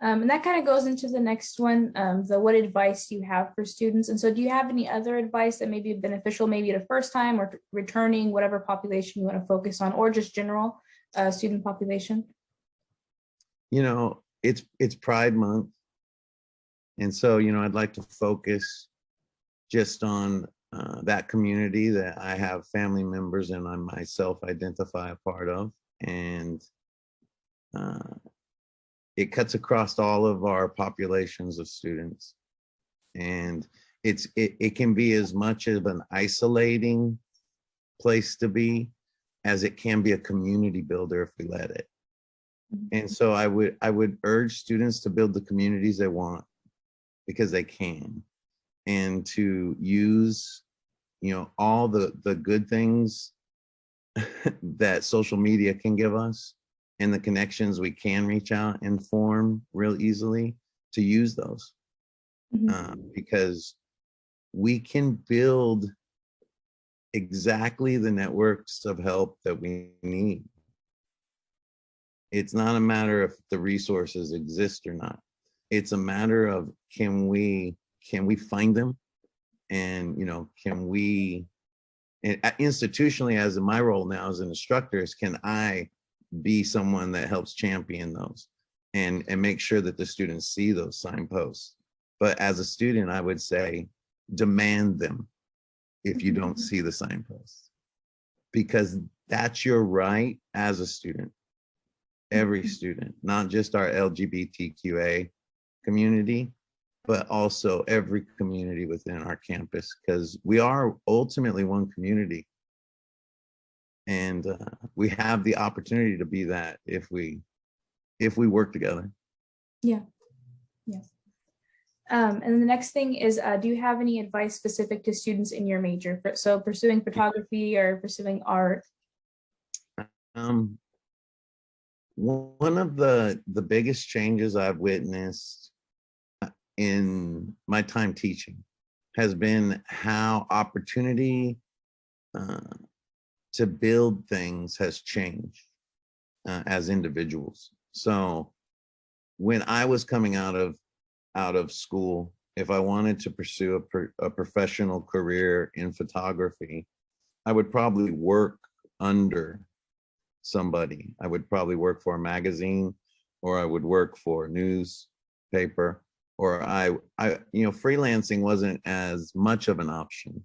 And that kind of goes into the next one, the what advice you have for students. And so do you have any other advice that may be beneficial, maybe the first time or returning, whatever population you want to focus on, or just general student population? You know, it's Pride Month. And so, you know, I'd like to focus just on that community that I have family members and I myself identify a part of. And it cuts across all of our populations of students. And it can be as much of an isolating place to be as it can be a community builder if we let it. And so I would urge students to build the communities they want because they can, and to use, you know, all the good things that social media can give us and the connections we can reach out and form real easily, to use those. Because we can build exactly the networks of help that we need. It's not a matter of the resources exist or not. It's a matter of can we find them, and you know, can we, and institutionally, as in my role now as an instructor, is can I be someone that helps champion those and make sure that the students see those signposts. But as a student, I would say demand them if you don't see the signposts, because that's your right as a student. Every student, not just our LGBTQA community, but also every community within our campus, because we are ultimately one community. And we have the opportunity to be that if we work together. Yeah. Yes. And then the next thing is, do you have any advice specific to students in your major? So pursuing photography or pursuing art? One of the biggest changes I've witnessed in my time teaching has been how opportunity to build things has changed as individuals. So when I was coming out of school, if I wanted to pursue a professional career in photography, I would probably work under somebody. I would probably work for a magazine, or I would work for a newspaper, or I you know, freelancing wasn't as much of an option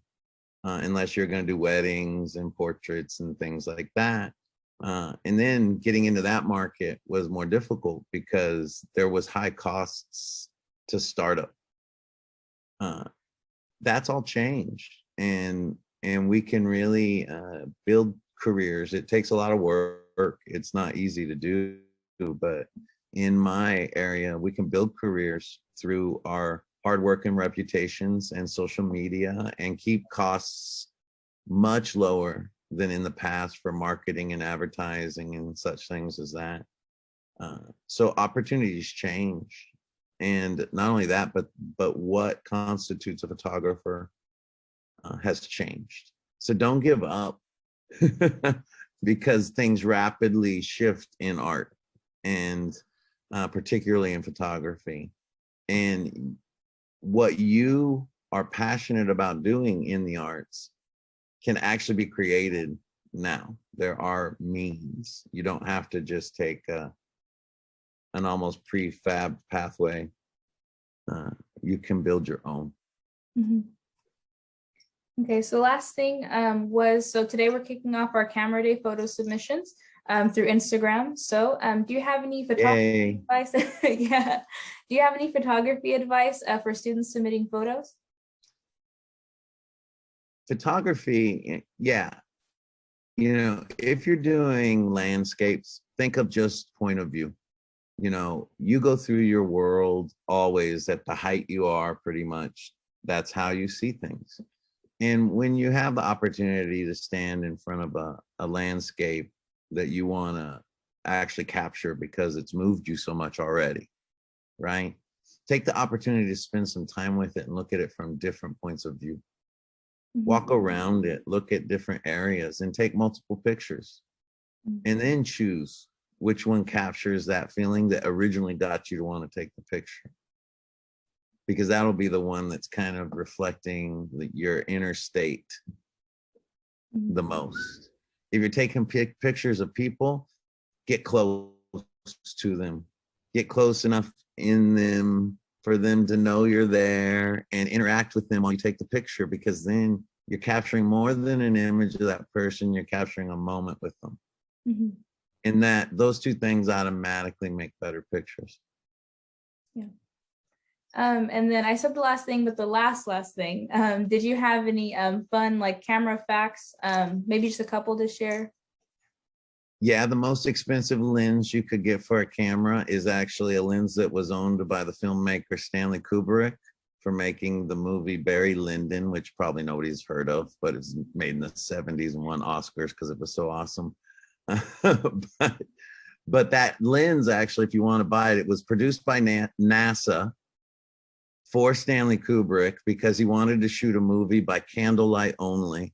unless you're going to do weddings and portraits and things like that. And then getting into that market was more difficult because there was high costs to start up. That's all changed, and we can really build careers. It takes a lot of work. It's not easy to do, but in my area, we can build careers through our hard work and reputations and social media, and keep costs much lower than in the past for marketing and advertising and such things as that. So opportunities change. And not only that, but what constitutes a photographer has changed. So don't give up because things rapidly shift in art, and particularly in photography. And what you are passionate about doing in the arts can actually be created now. There are means. You don't have to just take an almost prefab pathway. You can build your own. Okay, so last thing so today we're kicking off our Camera Day photo submissions through Instagram. So do you have any photography advice? Yeah. Do you have any photography advice for students submitting photos? Photography, yeah. You know, if you're doing landscapes, think of just point of view. You know, you go through your world always at the height you are, pretty much. That's how you see things. And when you have the opportunity to stand in front of a landscape that you want to actually capture because it's moved you so much already, right? Take the opportunity to spend some time with it and look at it from different points of view. Walk around it, look at different areas, and take multiple pictures. And then choose which one captures that feeling that originally got you to want to take the picture. Because that'll be the one that's kind of reflecting your inner state the most. If you're taking pictures of people, get close to them. Get close enough in them for them to know you're there and interact with them while you take the picture, because then you're capturing more than an image of that person, you're capturing a moment with them. Mm-hmm. And that those two things automatically make better pictures. Yeah. And then I said the last thing, but the last thing, did you have any fun like camera facts? Maybe just a couple to share? Yeah, the most expensive lens you could get for a camera is actually a lens that was owned by the filmmaker Stanley Kubrick for making the movie Barry Lyndon, which probably nobody's heard of, but it's made in the 70s and won Oscars because it was so awesome. but that lens, actually, if you want to buy it, it was produced by NASA for Stanley Kubrick because he wanted to shoot a movie by candlelight only.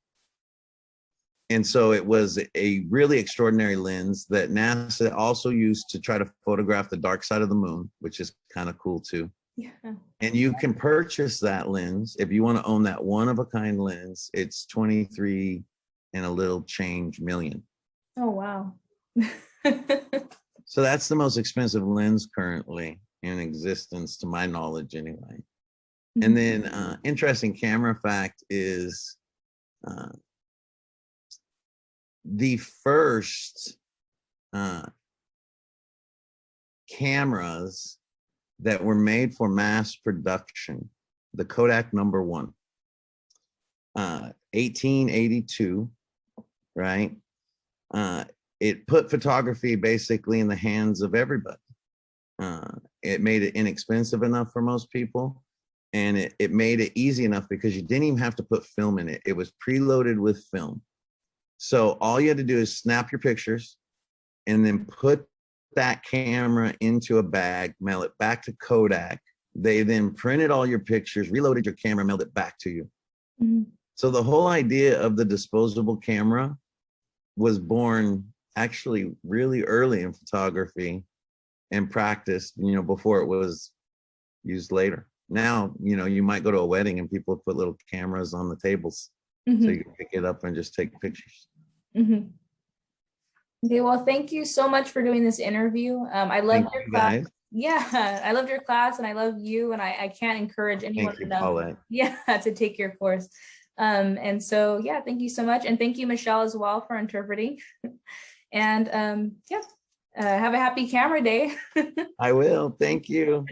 And so it was a really extraordinary lens that NASA also used to try to photograph the dark side of the moon, which is kind of cool too. Yeah. And you can purchase that lens if you want to own that one-of-a-kind lens. It's 23 and a little change million. Oh, wow. So that's the most expensive lens currently in existence, to my knowledge anyway. Mm-hmm. And then interesting camera fact is the first cameras that were made for mass production, the Kodak number 1, 1882, right? It put photography basically in the hands of everybody. It made it inexpensive enough for most people, and it made it easy enough because you didn't even have to put film in it. It was preloaded with film. So all you had to do is snap your pictures and then put that camera into a bag, mail it back to Kodak. They then printed all your pictures, reloaded your camera, mailed it back to you. Mm-hmm. So the whole idea of the disposable camera was born actually really early in photography and practiced, before it was used later. Now, you might go to a wedding and people put little cameras on the tables. Mm-hmm. So you can pick it up and just take pictures. Mm-hmm. Okay, well, thank you so much for doing this interview. I love your class. Guys. Yeah, I loved your class and I love you, and I can't encourage anyone enough, Paulette. Yeah, to take your course. And so, yeah, thank you so much. And thank you, Michelle, as well, for interpreting. And have a happy camera day. I will. Thank you.